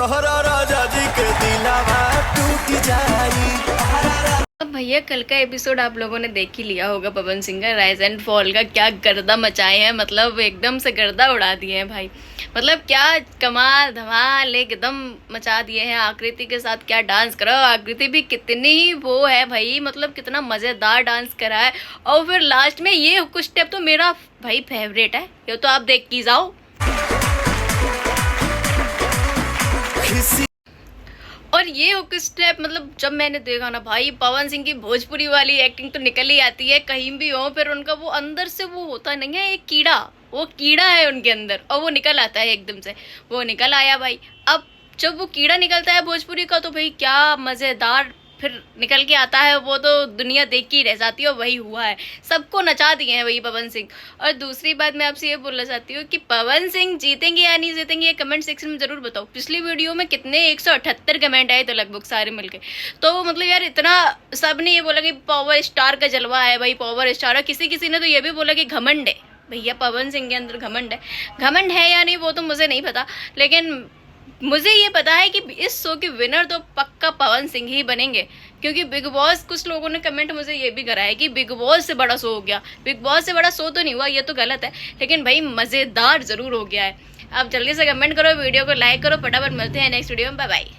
तोहरा राजा जी के दिलावा टूट जाई। अब भैया कल का एपिसोड आप लोगों ने देख ही लिया होगा। पवन सिंह का राइज एंड फॉल का क्या गर्दा मचाए हैं, मतलब एकदम से गर्दा उड़ा दिए हैं भाई। मतलब क्या कमाल धमाल एकदम मचा दिए हैं। आकृति के साथ क्या डांस करा, आकृति भी कितनी वो है भाई, मतलब कितना मजेदार डांस करा है। और फिर लास्ट में ये कुछ स्टेप तो मेरा भाई फेवरेट है, ये तो आप देख की जाओ। और ये हुक स्टेप मतलब जब मैंने देखा ना भाई, पवन सिंह की भोजपुरी वाली एक्टिंग तो निकल ही आती है कहीं भी हो। फिर उनका वो अंदर से वो होता नहीं है एक कीड़ा, वो कीड़ा है उनके अंदर और वो निकल आता है एकदम से। वो निकल आया भाई। अब जब वो कीड़ा निकलता है भोजपुरी का तो भाई क्या मज़ेदार फिर निकल के आता है, वो तो दुनिया देख के ही रह जाती है। और वही हुआ है, सबको नचा दिए हैं वही पवन सिंह। और दूसरी बात मैं आपसे ये बोलना चाहती हूँ कि पवन सिंह जीतेंगे या नहीं जीतेंगे ये कमेंट सेक्शन में ज़रूर बताओ। पिछली वीडियो में कितने 178 कमेंट आए थे लगभग सारे मिलके। तो मतलब यार इतना सब ने ये बोला कि पावर स्टार का जलवा है भाई, पावर स्टार है। किसी ने तो ये भी बोला कि घमंड है। भैया पवन सिंह के अंदर घमंड है या नहीं वो तो मुझे नहीं पता, लेकिन मुझे ये पता है कि इस शो के विनर तो पक्का पवन सिंह ही बनेंगे। क्योंकि बिग बॉस, कुछ लोगों ने कमेंट मुझे ये भी करा है कि बिग बॉस से बड़ा शो हो गया। बिग बॉस से बड़ा शो तो नहीं हुआ, ये तो गलत है, लेकिन भाई मज़ेदार ज़रूर हो गया है। आप जल्दी से कमेंट करो, वीडियो को लाइक करो, फटाफट मिलते हैं नेक्स्ट वीडियो में। Bye bye.